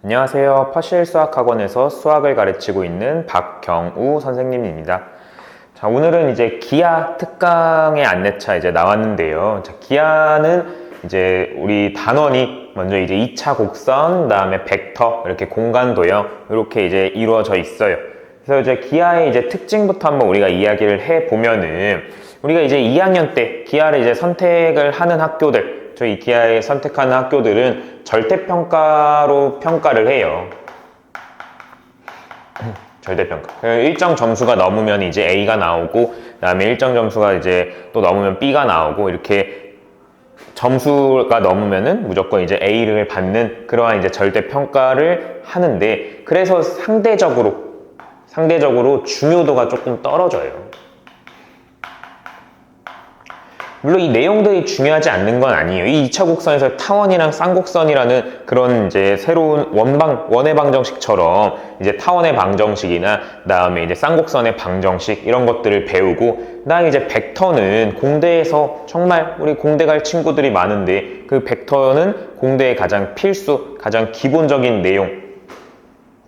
안녕하세요. 퍼실 수학학원에서 수학을 가르치고 있는 박경우 선생님입니다. 자, 오늘은 이제 기하 특강의 안내차 이제 나왔는데요. 자, 기하는 이제 우리 단원이 먼저 이제 2차 곡선, 그다음에 벡터, 이렇게 공간 도형 이렇게 이제 이루어져 있어요. 그래서 이제 기하의 이제 특징부터 한번 우리가 이야기를 해 보면은 우리가 이제 2학년 때 기하를 이제 선택을 하는 학교들, 저희 기하에 선택하는 학교들은 절대평가로 평가를 해요. 절대평가. 일정 점수가 넘으면 이제 A가 나오고, 그 다음에 일정 점수가 이제 또 넘으면 B가 나오고, 이렇게 점수가 넘으면은 무조건 이제 A를 받는 그러한 이제 절대평가를 하는데, 그래서 상대적으로 중요도가 조금 떨어져요. 물론 이 내용들이 중요하지 않는 건 아니에요. 이 2차 곡선에서 타원이랑 쌍곡선이라는 그런 이제 새로운 원의 방정식처럼 이제 타원의 방정식이나 그다음에 이제 쌍곡선의 방정식 이런 것들을 배우고, 그다음에 이제 벡터는 공대에서 정말 우리 공대 갈 친구들이 많은데 그 벡터는 공대의 가장 필수, 가장 기본적인 내용.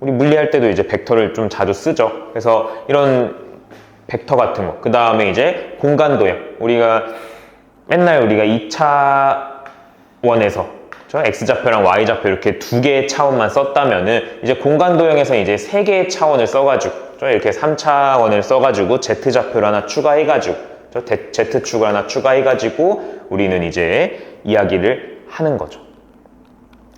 우리 물리할 때도 이제 벡터를 좀 자주 쓰죠. 그래서 이런 벡터 같은 거. 그다음에 이제 공간도형. 맨날 우리가 2차 원에서 X좌표랑 Y좌표 이렇게 두 개의 차원만 썼다면은 이제 공간도형에서 이제 세 개의 차원을 써가지고 이렇게 3차원을 써가지고 Z좌표를 하나 추가해가지고 Z축을 하나 추가해가지고 우리는 이제 이야기를 하는 거죠.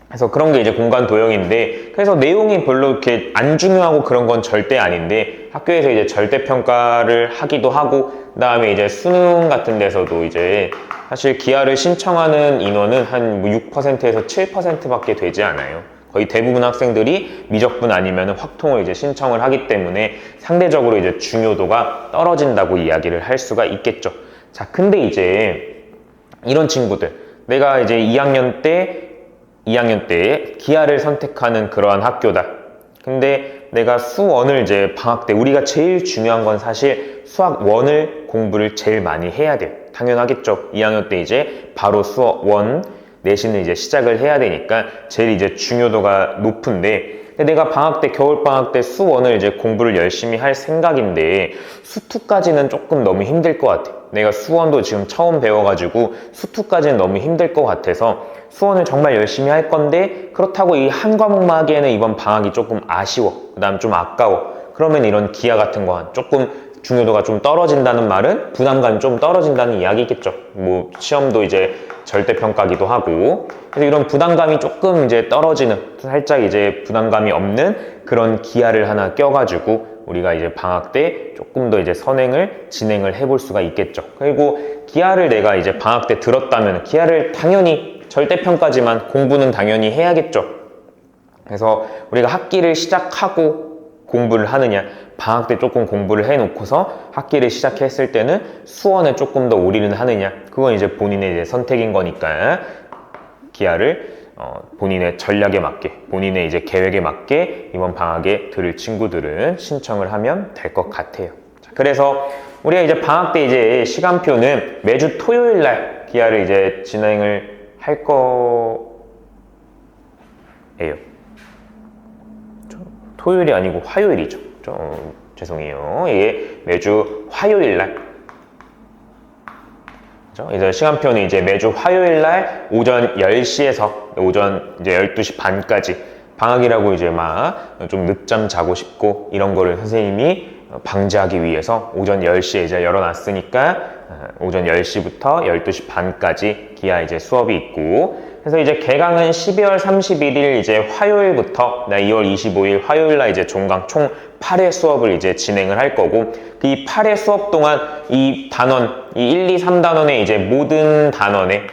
그래서 그런 게 이제 공간도형인데, 그래서 내용이 별로 이렇게 안 중요하고 그런 건 절대 아닌데, 학교에서 이제 절대평가를 하기도 하고, 그 다음에 이제 수능 같은 데서도 이제 사실 기하를 신청하는 인원은 한 6%에서 7% 밖에 되지 않아요. 거의 대부분 학생들이 미적분 아니면 확통을 이제 신청을 하기 때문에 상대적으로 이제 중요도가 떨어진다고 이야기를 할 수가 있겠죠. 자, 근데 이제 이런 친구들, 내가 이제 2학년 때 기하를 선택하는 그러한 학교다. 근데 내가 수원을 이제 방학 때, 우리가 제일 중요한 건 사실 수학 1을 공부를 제일 많이 해야 돼요. 당연하겠죠. 2학년 때 이제 바로 수학 1 내신을 이제 시작을 해야 되니까 제일 이제 중요도가 높은데, 근데 내가 방학 때, 겨울방학 때 수1을 이제 공부를 열심히 할 생각인데 수2까지는 조금 너무 힘들 것 같아. 내가 수1도 지금 처음 배워가지고 수2까지는 너무 힘들 것 같아서 수1을 정말 열심히 할 건데, 그렇다고 이 한 과목만 하기에는 이번 방학이 조금 아쉬워. 그 다음 좀 아까워. 그러면 이런 기하 같은 거 조금 중요도가 좀 떨어진다는 말은 부담감이 좀 떨어진다는 이야기겠죠. 뭐 시험도 이제 절대평가기도 하고, 그래서 이런 부담감이 조금 이제 떨어지는, 살짝 이제 부담감이 없는 그런 기하를 하나 껴가지고 우리가 이제 방학 때 조금 더 이제 선행을 진행을 해볼 수가 있겠죠. 그리고 기하를 내가 이제 방학 때 들었다면 기하를 당연히 절대평가지만 공부는 당연히 해야겠죠. 그래서 우리가 학기를 시작하고 공부를 하느냐, 방학 때 조금 공부를 해놓고서 학기를 시작했을 때는 수원에 조금 더 올인을 하느냐, 그건 이제 본인의 이제 선택인 거니까 기하를 본인의 전략에 맞게, 본인의 이제 계획에 맞게 이번 방학에 들을 친구들은 신청을 하면 될 것 같아요. 자, 그래서 우리가 이제 방학 때 이제 시간표는 매주 토요일 날 기하를 이제 진행을 할 거예요. 토요일이 아니고 화요일이죠. 죄송해요. 이게 매주 화요일 날. 그래서 시간표는 이제 매주 화요일 날 오전 10시에서 오전 이제 12시 반까지, 방학이라고 이제 막 좀 늦잠 자고 싶고 이런 거를 선생님이 방지하기 위해서 오전 10시에 이제 열어놨으니까 오전 10시부터 12시 반까지 기하 이제 수업이 있고, 그래서 이제 개강은 12월 31일 이제 화요일부터 2월 25일 화요일 날 이제 종강 총 8회 수업을 이제 진행을 할 거고, 이 8회 수업 동안 이 단원, 이 1, 2, 3단원의 이제 모든 단원의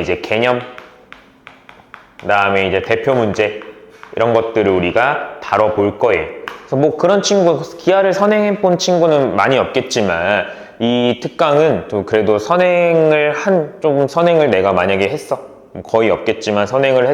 이제 개념, 그 다음에 이제 대표 문제, 이런 것들을 우리가 다뤄볼 거예요. 그래서 뭐 그런 친구, 기하를 선행해 본 친구는 많이 없겠지만 이 특강은 또 그래도 조금 선행을 내가 만약에 했어. 거의 없겠지만 선행을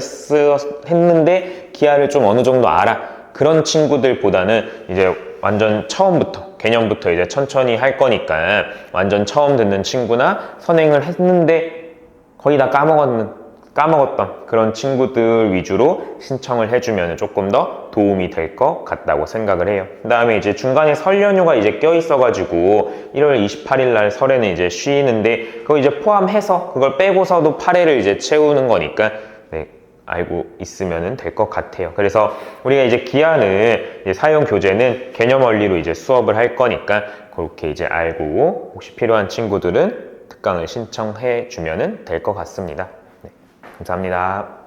했는데 기하를 좀 어느 정도 알아. 그런 친구들보다는 이제 완전 처음부터, 개념부터 이제 천천히 할 거니까 완전 처음 듣는 친구나 선행을 했는데 거의 다 까먹었는 까먹었던 그런 친구들 위주로 신청을 해주면 조금 더 도움이 될 것 같다고 생각을 해요. 그 다음에 이제 중간에 설 연휴가 이제 껴있어가지고 1월 28일 날 설에는 이제 쉬는데 그거 이제 포함해서 그걸 빼고서도 8회를 이제 채우는 거니까 네, 알고 있으면 될 것 같아요. 그래서 우리가 이제 기한을 이제 사용 교재는 개념 원리로 이제 수업을 할 거니까 그렇게 이제 알고 혹시 필요한 친구들은 특강을 신청해 주면 될 것 같습니다. 네, 감사합니다.